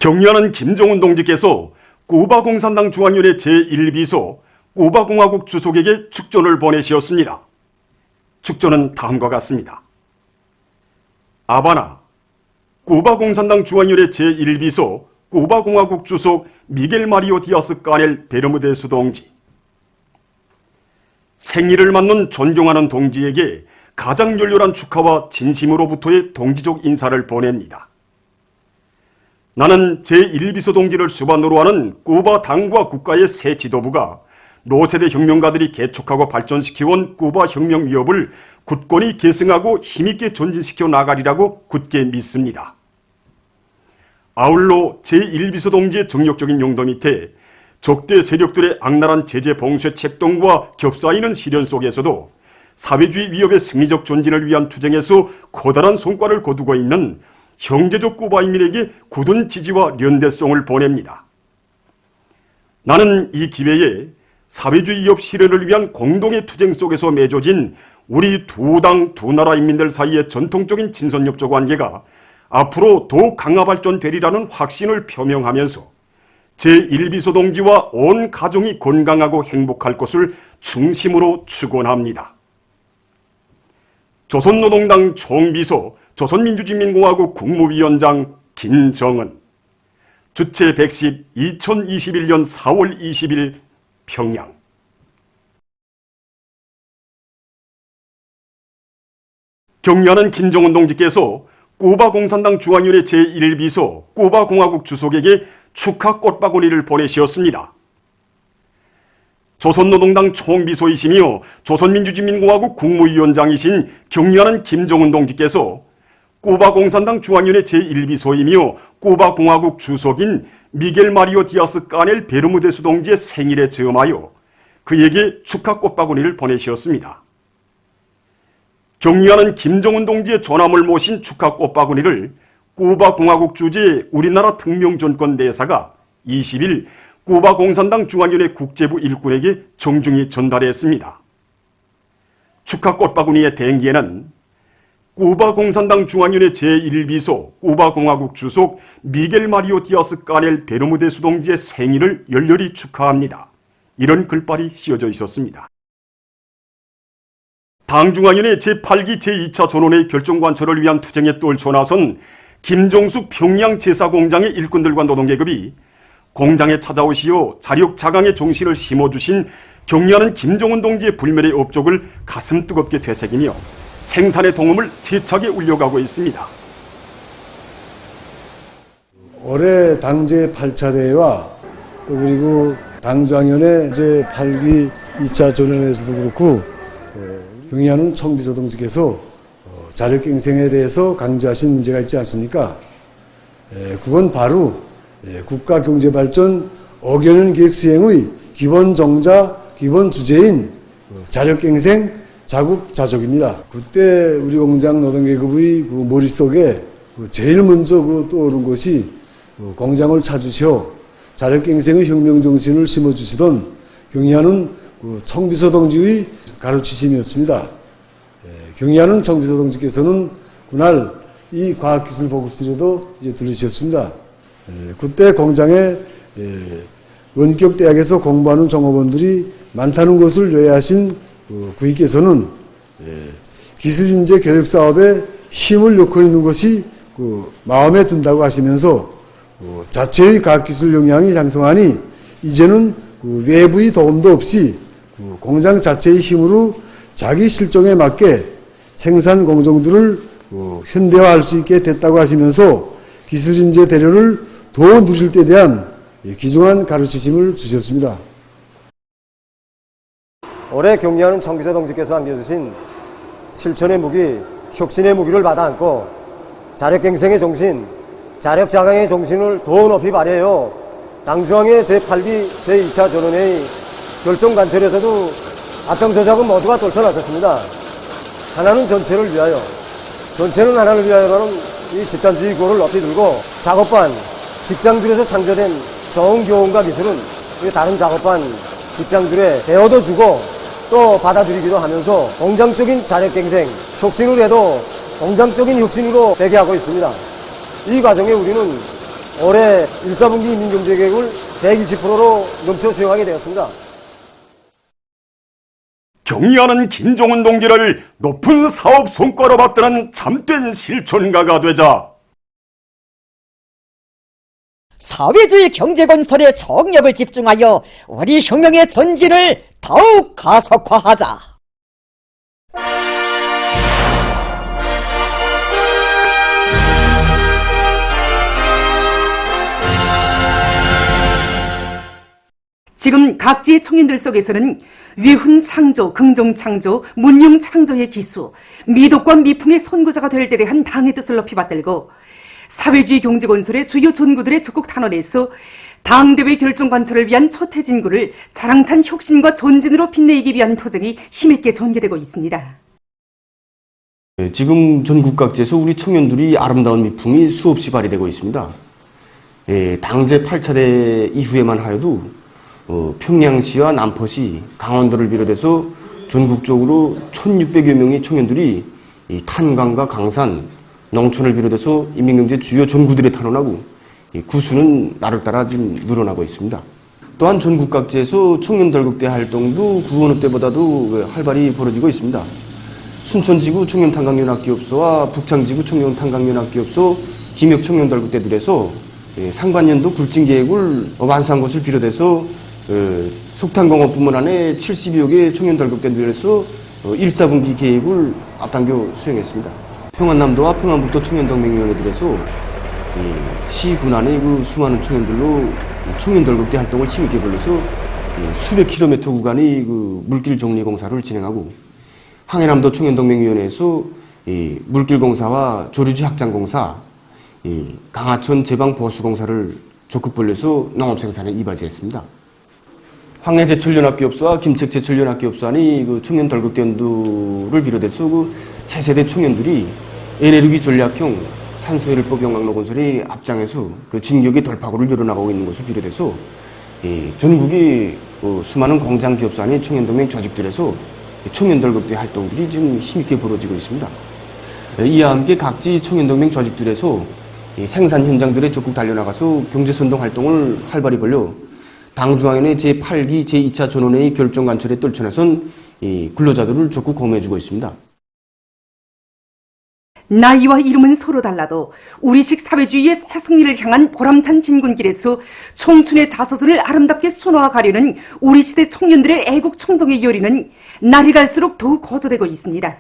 경리하는 김정은 동지께서 쿠바 공산당 중앙위원회 제1비서 쿠바공화국 주석에게 축전을 보내시었습니다. 축전은 다음과 같습니다. 아바나, 쿠바 공산당 중앙위원회 제1비서 쿠바공화국 주석 미겔 마리오 디아스 까넬 베르무데스 동지. 생일을 맞는 존경하는 동지에게 가장 열렬한 축하와 진심으로부터의 동지적 인사를 보냅니다. 나는 제1비서 동지를 수반으로 하는 쿠바 당과 국가의 새 지도부가 노세대 혁명가들이 개척하고 발전시켜온 쿠바 혁명 위협을 굳건히 계승하고 힘있게 전진시켜 나가리라고 굳게 믿습니다. 아울러 제1비서 동지의 정력적인 용도 밑에 적대 세력들의 악랄한 제재 봉쇄 책동과 겹싸이는 시련 속에서도 사회주의 위협의 승리적 전진을 위한 투쟁에서 커다란 성과를 거두고 있는 형제적 쿠바인민에게 굳은 지지와 연대성을 보냅니다. 나는 이 기회에 사회주의 위협 실현을 위한 공동의 투쟁 속에서 맺어진 우리 두 당 두 나라 인민들 사이의 전통적인 친선협조 관계가 앞으로 더욱 강화 발전되리라는 확신을 표명하면서 제1비서 동지와 온 가정이 건강하고 행복할 것을 중심으로 축원합니다. 조선노동당 총비서 조선민주주의인민공화국 국무위원장 김정은. 주체 110 2021년 4월 20일 평양. 경리하는 김정은 동지께서 쿠바 공산당 중앙위원회 제1비서 쿠바공화국 주석에게 축하 꽃바구니를 보내시었습니다. 조선노동당 총비서이시며 조선민주주의인민공화국 국무위원장이신 경리하는 김정은 동지께서 쿠바 공산당 중앙위원회 제1비서이며 쿠바공화국 주석인 미겔 마리오 디아스 까넬 베르무데스 동지의 생일에 즈음하여 그에게 축하 꽃바구니를 보내시었습니다. 경리하는 김정은 동지의 존함을 모신 축하 꽃바구니를 쿠바공화국 주재 우리나라 특명전권 대사가 20일 쿠바 공산당 중앙위원회 국제부 일꾼에게 정중히 전달했습니다. 축하 꽃바구니의 대행기에는 쿠바 공산당 중앙위원회 제1비서 쿠바공화국 주석 미겔 마리오 디아스 까넬 베르무데스 동지의 생일을 열렬히 축하합니다. 이런 글발이 씌워져 있었습니다. 당중앙위원회 제8기 제2차 전원회의 결정관철을 위한 투쟁에 떨쳐나선 김종숙 평양 제사공장의 일꾼들과 노동계급이 공장에 찾아오시어 자력자강의 정신을 심어주신 경리하는 김정은 동지의 불멸의 업적을 가슴 뜨겁게 되새기며 생산의 동음을 세차게 울려가고 있습니다. 올해 당제 8차 대회와 또 그리고 당중앙위원회 제8기 2차 전원회에서도 그렇고 경리하는 총비서 동지께서 자력갱생에 대해서 강조하신 문제가 있지 않습니까? 그건 바로 국가경제발전 5개년 계획 수행의 기본 정자, 기본 주제인 자력갱생, 자국자족입니다. 그때 우리 공장 노동계급의 그 머릿속에 제일 먼저 떠오른 것이 공장을 찾으시어 자력갱생의 혁명정신을 심어주시던 경리하는 총비서 동지의 가르치심이었습니다. 경리하는 총비서 동지께서는 그날 이 과학기술보급실에도 들으셨습니다. 그때 공장에 원격 대학에서 공부하는 종업원들이 많다는 것을 요해하신 구의께서는 기술인재 교육사업에 힘을 넣고 있는 것이 마음에 든다고 하시면서 자체의 과학기술 역량이 장성하니 이제는 외부의 도움도 없이 공장 자체의 힘으로 자기 실정에 맞게 생산 공정들을 현대화할 수 있게 됐다고 하시면서 기술인재 대료를 더 누릴 때 대한 귀중한 가르치심을 주셨습니다. 올해 경리하는 총비서 동지께서 안겨주신 실천의 무기, 혁신의 무기를 받아 안고 자력갱생의 정신, 자력자강의 정신을 더 높이 발휘하여 당중앙회 제8기 제2차 전원회의 결정관철에서도 앞장서자고 모두가 떨쳐나섰습니다. 하나는 전체를 위하여, 전체는 하나를 위하여라는 이 집단주의 구호를 높이 들고 작업반, 직장들에서 창조된 좋은 교훈과 기술은 다른 작업반, 직장들에 배워도 주고 또 받아들이기도 하면서 공장적인 자력갱생, 혁신을 해도 공장적인 혁신으로 대기하고 있습니다. 이 과정에 우리는 올해 1, 4분기 민경제계획을 120%로 넘쳐 수행하게 되었습니다. 경의하는 김종은 동지를 높은 사업 성과로 받드는 참된 실천가가 되자 사회주의 경제건설에 정력을 집중하여 우리 혁명의 전진을 더욱 가속화하자. 지금 각지의 청년들 속에서는 위훈 창조, 긍정 창조, 문융 창조의 기수, 미덕과 미풍의 선구자가 될 때 대한 당의 뜻을 높이 받들고 사회주의 경제 건설의 주요 전구들의 적극 탄원에서 당대회 결정 관철을 위한 초태진구를 자랑찬 혁신과 전진으로 빛내기 위한 투쟁이 힘있게 전개되고 있습니다. 지금 전국 각지에서 우리 청년들이 아름다운 미풍이 수없이 발휘되고 있습니다. 당제 8차대 이후에만 하여도 평양시와 남포시, 강원도를 비롯해서 전국적으로 1,600여 명의 청년들이 탄광과 강산, 농촌을 비롯해서 인민경제 주요 전구들에 탄원하고 구수는 날을 따라 지금 늘어나고 있습니다. 또한 전국 각지에서 청년덜국대 활동도 구원호 때보다도 활발히 벌어지고 있습니다. 순천지구 청년탄광연합기업소와 북창지구 청년탄광연합기업소 김역 청년덜국대들에서 상반년도 굴진계획을 완수한 것을 비롯해서 석탄공업부문 안에 70여 개 청년덜국대들에서 1, 4분기 계획을 앞당겨 수행했습니다. 평안남도와 평안북도 청년동맹위원회들에서 시 군안의 그 수많은 청년들로 청년덜국대 활동을 힘있게 벌려서 수백 킬로미터 구간의 그 물길 정리 공사를 진행하고 황해남도 청년동맹위원회에서 물길 공사와 조류지 확장 공사, 강하천 제방 보수 공사를 적극 벌려서 농업 생산에 이바지했습니다. 황해제철연합기업소와 김책제철연합기업소 안의 그 청년덜국대 연두를 비롯해서 그 세세대 청년들이 에네르기 전략형 산소해를법 영광로 건설에 앞장에서 그 진격의 돌파구를 열어나가고 있는 것을 비롯해서 전국의 수많은 공장 기업소 안의 청년동맹 조직들에서 청년덜국대 활동들이 지금 힘있게 벌어지고 있습니다. 이와 함께 각지 청년동맹 조직들에서 생산 현장들에 적극 달려나가서 경제선동 활동을 활발히 벌려 당중앙위원회 제8기 제2차 전원회의 결정 관철에 떨쳐나선 근로자들을 적극 공유해주고 있습니다. 나이와 이름은 서로 달라도 우리식 사회주의의 새 승리를 향한 보람찬 진군길에서 청춘의 자서전을 아름답게 수놓아 가려는 우리 시대 청년들의 애국 청정의 열의는 날이 갈수록 더욱 고조되고 있습니다.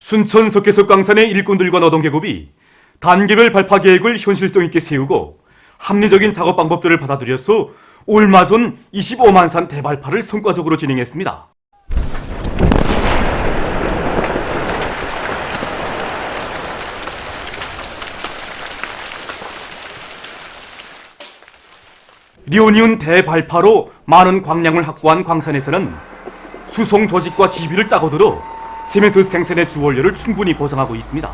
순천 석회석 강산의 일꾼들과 노동계급이 단계별 발파 계획을 현실성 있게 세우고 합리적인 작업 방법들을 받아들여서 얼마 전 25만 산 대발파를 성과적으로 진행했습니다. 리오니운 대발파로 많은 광량을 확보한 광산에서는 수송 조직과 지휘를 짜고 들어 세멘트 생산의 주원료를 충분히 보장하고 있습니다.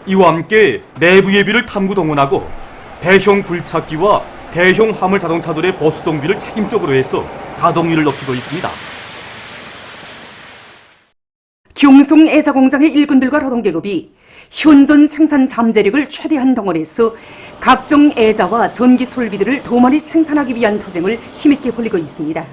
이와 함께 내부 예비를 탐구 동원하고 대형 굴착기와 대형 화물 자동차들의 보수정비를 책임적으로 해서 가동률을 높이고 있습니다. 경송 애자공장의 일꾼들과 노동계급이 현존 생산 잠재력을 최대한 동원해서 각종 애자와 전기 솔비들을 더 많이 생산하기 위한 투쟁을 힘있게 벌이고 있습니다.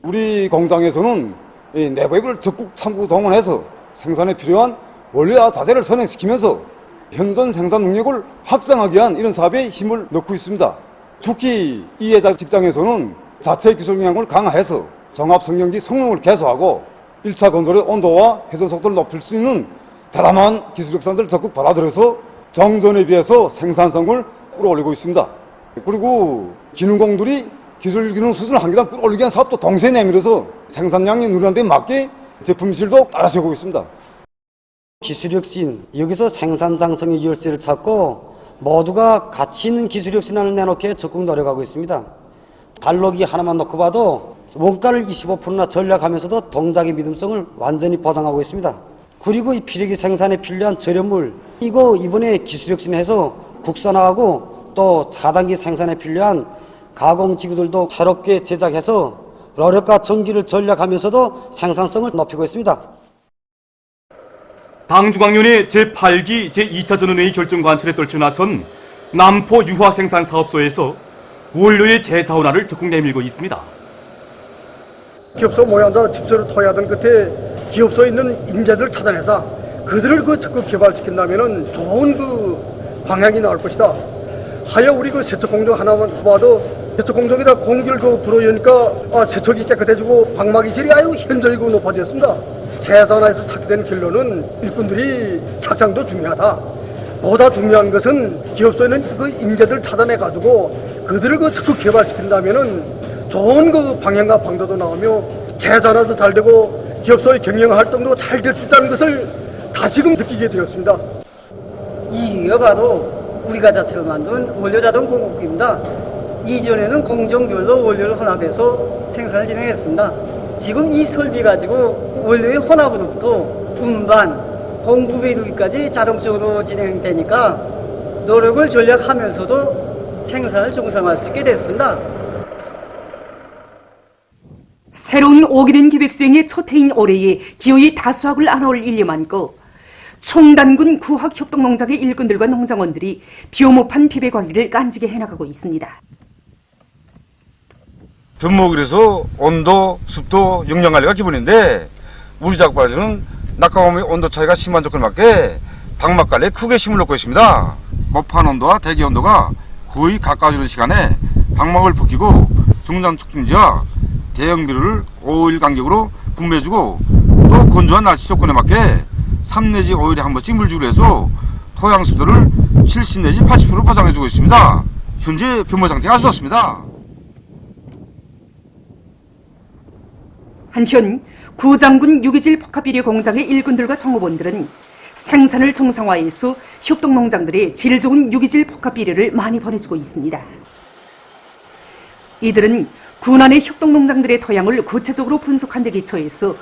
우리 공장에서는 내부를 적극 참고 동원해서 생산에 필요한 원료와 자재를 선행시키면서 현존 생산 능력을 확장하기 위한 이런 사업에 힘을 넣고 있습니다. 특히 이 애자 직장에서는 자체 기술 역량을 강화해서 종합 성형기 성능을 개소하고 1차 건설의 온도와 회전 속도를 높일 수 있는 대담한 기술 혁신들을 적극 받아들여서 정전에 비해서 생산성을 끌어올리고 있습니다. 그리고 기능공들이 기술 기능 수준을 한 계단 끌어올리기 위한 사업도 동시에 내밀어서 생산량이 늘어난 데 맞게 제품 질도 따라서고 있습니다. 기술혁신, 여기서 생산장성의 열쇠를 찾고 모두가 가치 있는 기술혁신안을 내놓게 적극 노력하고 있습니다. 달러기 하나만 놓고 봐도 원가를 25%나 전략하면서도 동작의 믿음성을 완전히 보장하고 있습니다. 그리고 이 피레기 생산에 필요한 절연물, 이거 이번에 기술혁신해서 국산화하고 또 차단기 생산에 필요한 가공지구들도 새롭게 제작해서 로력과 전기를 전략하면서도 생산성을 높이고 있습니다. 당중앙위원회 제8기 제2차 전원회의 결정 관철에 떨쳐 나선 남포 유화 생산 사업소에서 원료의 재자원화를 적극 내밀고 있습니다. 기업소 모양자 집소를 토해하던 끝에 기업소에 있는 인재들을 찾아내서 그들을 적극 개발시킨다면은 좋은 방향이 나올 것이다. 하여 우리 세척 공정 하나만 봐도 세척 공정에다 공기를 불어여니까 세척이 깨끗해지고 방막이 질이 아주 현저히 높아졌습니다. 재자원화에서 찾게 된 결론은 일꾼들이 착장도 중요하다. 보다 중요한 것은 기업소에는 인재들을 찾아내가지고 그들을 적극 개발시킨다면은 좋은 방향과 방도도 나오며 재자원화도 잘 되고 기업소의 경영 활동도 잘 될 수 있다는 것을 다시금 느끼게 되었습니다. 이유가 바로 우리가 자체로 만든 원료자동 공급기입니다. 이전에는 공정별로 원료를 혼합해서 생산을 진행했습니다. 지금 이 설비 가지고 원료의 혼합으로부터 운반, 공급에 이르기까지 자동적으로 진행되니까 노력을 전략하면서도 생산을 정상화할 수 있게 됐습니다. 새로운 오기는 계획 수행의 첫 해인 올해에 기어이 다수학을 안아올 일념 안고 총단군 구학협동농장의 일꾼들과 농장원들이 비오모판 비배 관리를 깐지게 해나가고 있습니다. 변목이라서 온도, 습도, 영양 관리가 기본인데 우리 작업에서는 낙하오미 온도 차이가 심한 조건에 맞게 방막 관리에 크게 힘을 넣고 있습니다. 모판 온도와 대기 온도가 거의 가까워지는 시간에 방막을 벗기고 중장 촉진지와 대형 비료를 5일 간격으로 분배해주고 또 건조한 날씨 조건에 맞게 3 내지 5일에 한 번씩 물주기를 해서 토양 습도를 70 내지 80% 보장해주고 있습니다. 현재 변모 상태가 아주 좋습니다. 한편 구장군 유기질 복합비료 공장의 일꾼들과 정호원들은 생산을 정상화해서 협동농장들의 질 좋은 유기질 복합비료를 많이 보내주고 있습니다. 이들은 군안의 협동농장들의 토양을 구체적으로 분석한 데 기초해서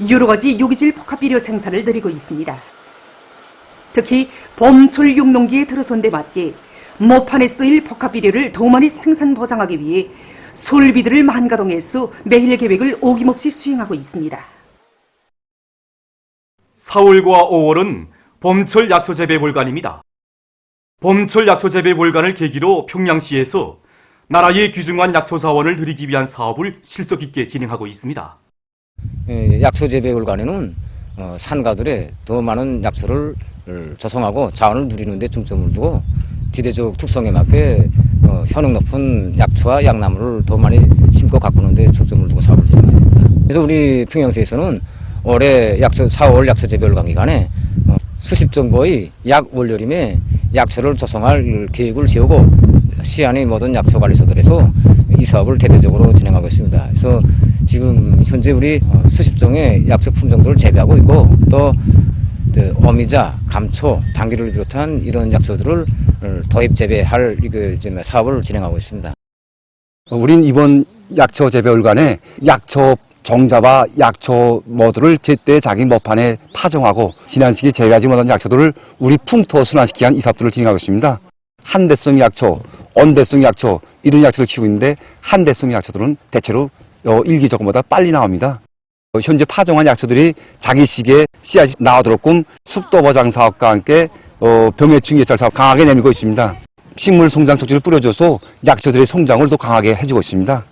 여러 가지 유기질 복합비료 생산을 늘리고 있습니다. 특히 봄철 육농기에 들어선 데 맞게 모판에 쓰일 복합비료를 더 많이 생산 보장하기 위해 설비들을 만가동해서 매일 계획을 어김없이 수행하고 있습니다. 4월과 5월은 봄철 약초 재배 월간입니다. 봄철 약초 재배 월간을 계기로 평양시에서 나라의 귀중한 약초 자원을 늘리기 위한 사업을 실속 있게 진행하고 있습니다. 약초 재배 월간에는 산가들의 더 많은 약초를 조성하고 자원을 누리는 데 중점을 두고 지대적 특성에 맞게 효능 높은 약초와 약나무를 더 많이 심고 가꾸는 데 중점을 두고 사업을 진행합니다. 그래서 우리 평양시에서는 올해 4월 약초 재배 월간 기간에 수십 정도의 약 원료림에 약초를 조성할 계획을 세우고 시안의 모든 약초 관리소들에서 이 사업을 대대적으로 진행하고 있습니다. 그래서 지금 현재 우리 수십 종의 약초 품종들을 재배하고 있고 또 어미자, 감초, 당귀를 비롯한 이런 약초들을 도입 재배할 사업을 진행하고 있습니다. 우린 이번 약초 재배 월간에 약초 정자와 약초 모두를 제때 자기 모판에 파종하고 지난 시기 재배하지 못한 약초들을 우리 풍토 순환시키기 위한 이 사업들을 진행하고 있습니다. 한대성 약초, 온대성 약초 이런 약초를 키우고 있는데 한대성 약초들은 대체로 일기 조건보다 빨리 나옵니다. 현재 파종한 약초들이 자기 시기에 씨앗이 나오도록끔 습도 보장 사업과 함께 병해충 예찰 사업 강하게 내밀고 있습니다. 식물 성장 촉진을 뿌려줘서 약초들의 성장을 더 강하게 해주고 있습니다.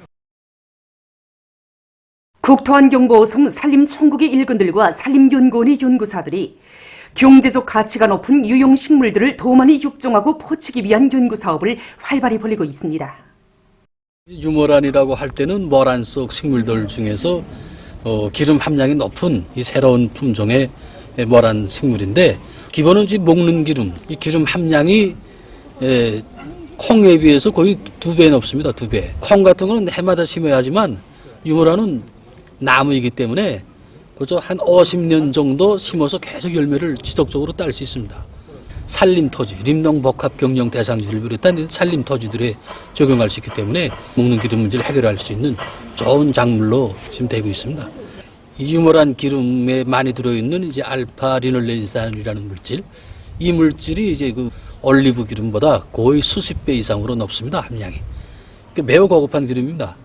국토환경보호성 산림천국의 일꾼들과 산림연구원의 연구사들이 경제적 가치가 높은 유용식물들을 더 많이 육종하고 포치기 위한 연구사업을 활발히 벌이고 있습니다. 유모란이라고 할 때는 모란 속 식물들 중에서 기름 함량이 높은 이 새로운 품종의 모란 식물인데 기본은 먹는 기름, 이 기름 함량이 콩에 비해서 거의 2배 높습니다. 2배. 콩 같은 거는 해마다 심어야 하지만 유모란은 나무이기 때문에 그저 한 50년 정도 심어서 계속 열매를 지속적으로 딸 수 있습니다. 산림토지, 림농복합경영대상지를 비롯한 산림토지들에 적용할 수 있기 때문에 먹는 기름 문제를 해결할 수 있는 좋은 작물로 지금 되고 있습니다. 이 유모란 기름에 많이 들어있는 이제 알파 리놀렌산이라는 물질, 이 물질이 이제 올리브 기름보다 거의 수십 배 이상으로 높습니다. 함량이. 매우 고급한 기름입니다.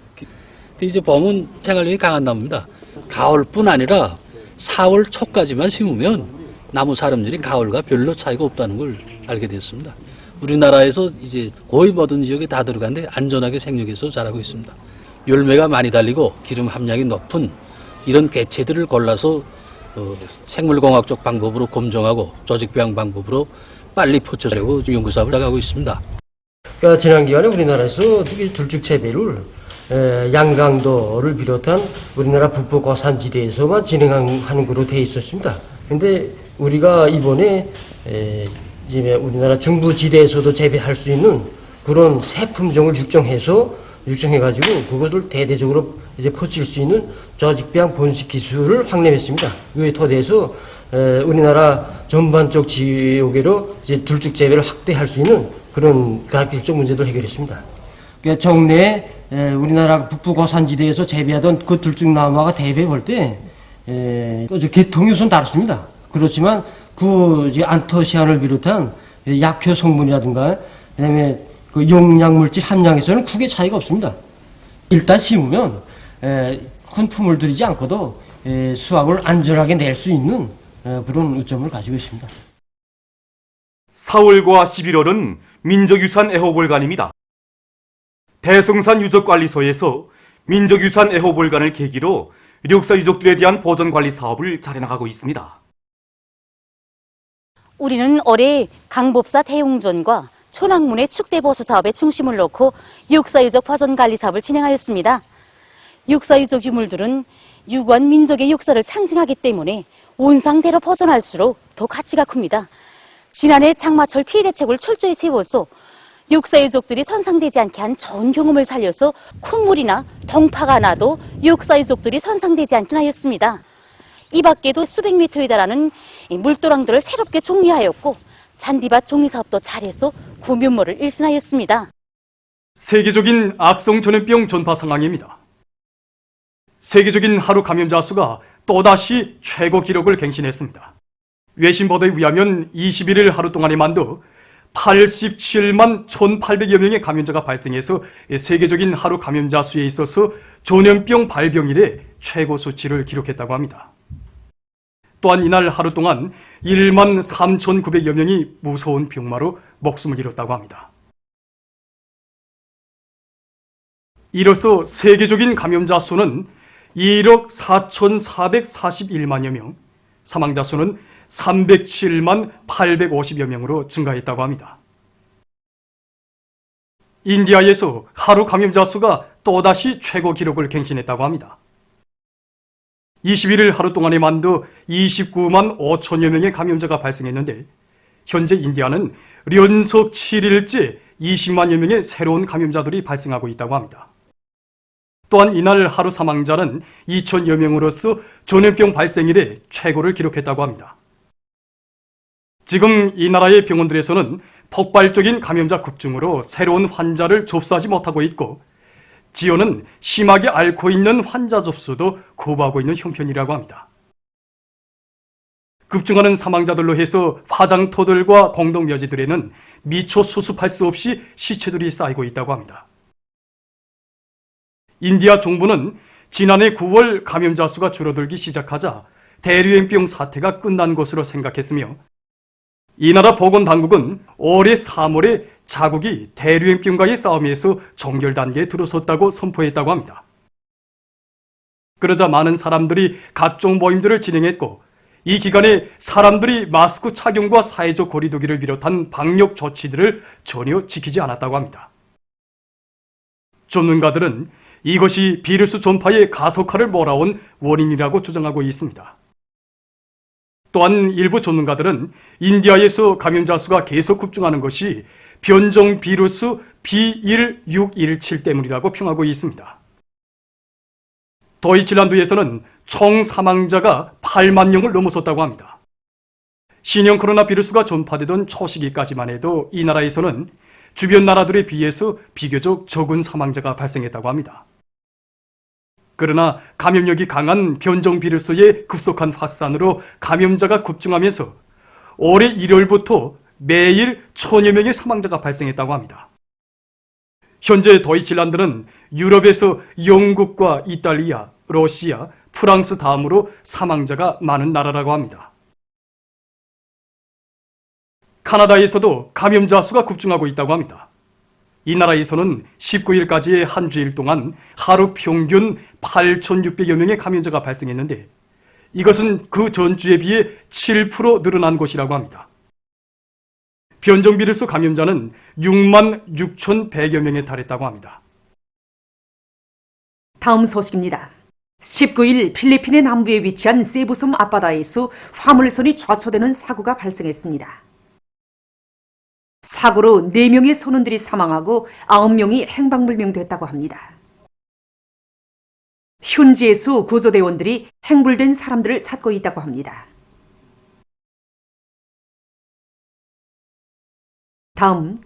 이제 봄은 생활력이 강한 나무입니다. 가을뿐 아니라 4월 초까지만 심으면 나무 사람들이 가을과 별로 차이가 없다는 걸 알게 됐습니다. 우리나라에서 이제 거의 모든 지역에 다 들어가는데 안전하게 생육해서 자라고 있습니다. 열매가 많이 달리고 기름 함량이 높은 이런 개체들을 골라서 생물공학적 방법으로 검정하고 조직배양 방법으로 빨리 포착하려고 연구사업을 나가고 있습니다. 그러니까 지난 기간에 우리나라에서 들쭉 재배를 양강도를 비롯한 우리나라 북부 고산지대에서만 진행하는 거로 되어 있었습니다. 근데 우리가 이번에 이제 우리나라 중부지대에서도 재배할 수 있는 그런 새 품종을 육정해가지고 그것을 대대적으로 이제 포칠 수 있는 조직배양 번식 기술을 확립했습니다. 이에 토대해서 우리나라 전반적 지역으로 이제 들쭉 재배를 확대할 수 있는 그런 가격적 문제도 해결했습니다. 그러니까 정례에 우리나라 북부 고산지대에서 재배하던 그 들쭉나무와 대비해 볼 때 계통이 우선 다릅니다. 그렇지만 그 안토시안을 비롯한 약효 성분이라든가 그다음에 그 용량물질 함량에서는 크게 차이가 없습니다. 일단 심으면 큰 품을 들이지 않고도 수확을 안전하게 낼 수 있는 그런 의점을 가지고 있습니다. 4월과 11월은 민족유산 애호볼간입니다. 대성산 유적관리소에서 민족유산 애호볼간을 계기로 력사 유적들에 대한 보존관리 사업을 잘해나가고 있습니다. 우리는 올해 강법사 대웅전과 천왕문의 축대보수 사업에 중심을 놓고 역사유적 보존관리 사업을 진행하였습니다. 역사유적 유물들은 유구한 민족의 역사를 상징하기 때문에 온상대로 보존할수록 더 가치가 큽니다. 지난해 장마철 피해 대책을 철저히 세워서 역사유적들이 손상되지 않게 한 좋은 경험을 살려서 콧물이나 동파가 나도 역사유적들이 손상되지 않게 하였습니다. 이 밖에도 수백 미터에 달하는 물도랑들을 새롭게 정리하였고 잔디밭 정리사업도 잘해서 구면모를 일신하였습니다. 세계적인 악성 전염병 전파 상황입니다. 세계적인 하루 감염자 수가 또다시 최고 기록을 갱신했습니다. 외신 보도에 의하면 21일 하루 동안에만도 87만 1,800여 명의 감염자가 발생해서 세계적인 하루 감염자 수에 있어서 전염병 발병 이래 최고 수치를 기록했다고 합니다. 또한 이날 하루 동안 1만 3,900여 명이 무서운 병마로 목숨을 잃었다고 합니다. 이로써 세계적인 감염자 수는 1억 4,441만여 명, 사망자 수는 307만 850여 명으로 증가했다고 합니다. 인디아에서 하루 감염자 수가 또다시 최고 기록을 갱신했다고 합니다. 21일 하루 동안에만도 29만 5천여 명의 감염자가 발생했는데 현재 인디아는 연속 7일째 20만여 명의 새로운 감염자들이 발생하고 있다고 합니다. 또한 이날 하루 사망자는 2천여 명으로서 전염병 발생 이래 최고를 기록했다고 합니다. 지금 이 나라의 병원들에서는 폭발적인 감염자 급증으로 새로운 환자를 접수하지 못하고 있고 지원은 심하게 앓고 있는 환자 접수도 거부하고 있는 형편이라고 합니다. 급증하는 사망자들로 해서 화장터들과 공동묘지들에는 미처 수습할 수 없이 시체들이 쌓이고 있다고 합니다. 인디아 정부는 지난해 9월 감염자 수가 줄어들기 시작하자 대류행병 사태가 끝난 것으로 생각했으며 이 나라 보건당국은 올해 3월에 자국이 대류행병과의 싸움에서 종결 단계에 들어섰다고 선포했다고 합니다. 그러자 많은 사람들이 각종 모임들을 진행했고 이 기간에 사람들이 마스크 착용과 사회적 거리 두기를 비롯한 방역 조치들을 전혀 지키지 않았다고 합니다. 전문가들은 이것이 비루스 전파의 가속화를 몰아온 원인이라고 주장하고 있습니다. 또한 일부 전문가들은 인디아에서 감염자 수가 계속 급증하는 것이 변종 비루스 B1617 때문이라고 평하고 있습니다. 도이칠란드에서는 총 사망자가 8만 명을 넘어섰다고 합니다. 신형 코로나 비루스가 전파되던 초시기까지만 해도 이 나라에서는 주변 나라들에 비해서 비교적 적은 사망자가 발생했다고 합니다. 그러나 감염력이 강한 변종 비루스의 급속한 확산으로 감염자가 급증하면서 올해 1월부터 매일 1,000여 명의 사망자가 발생했다고 합니다. 현재 도이칠란드는 유럽에서 영국과 이탈리아, 러시아, 프랑스 다음으로 사망자가 많은 나라라고 합니다. 카나다에서도 감염자 수가 급증하고 있다고 합니다. 이 나라에서는 19일까지의 한 주일 동안 하루 평균 8,600여 명의 감염자가 발생했는데 이것은 그 전주에 비해 7% 늘어난 것이라고 합니다. 변종비루스 감염자는 66,100여 명에 달했다고 합니다. 다음 소식입니다. 19일 필리핀의 남부에 위치한 세부섬 앞바다에서 화물선이 좌초되는 사고가 발생했습니다. 사고로 4명의 선원들이 사망하고 9명이 행방불명됐다고 합니다. 현지에서 구조대원들이 행불된 사람들을 찾고 있다고 합니다. 다음,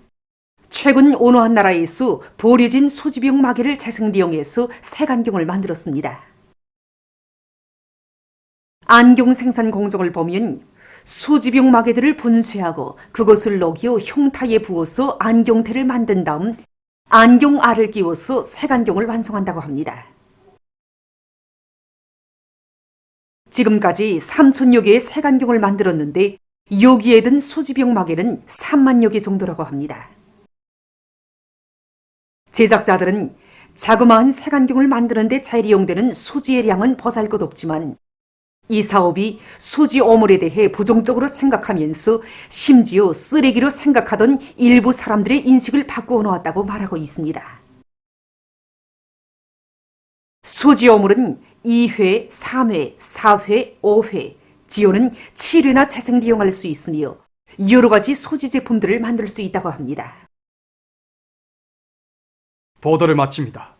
최근 어느 한 나라에서 버려진 수지병 마개를 재생利用해서 색안경을 만들었습니다. 안경 생산 공정을 보면 수지병 마개들을 분쇄하고 그것을 녹여 흉타에 부어서 안경테를 만든 다음 안경알을 끼워서 색안경을 완성한다고 합니다. 지금까지 3,000여 개의 색안경을 만들었는데 여기에 든 수지병 마개는 3만여 개 정도라고 합니다. 제작자들은 자그마한 색안경을 만드는 데 재이용되는 수지의 양은 보잘것없지만 이 사업이 수지 오물에 대해 부정적으로 생각하면서 심지어 쓰레기로 생각하던 일부 사람들의 인식을 바꾸어 놓았다고 말하고 있습니다. 수지 오물은 2회, 3회, 4회, 5회, 지효는 7회나 재생利用할 수 있으며 여러 가지 수지 제품들을 만들 수 있다고 합니다. 보도를 마칩니다.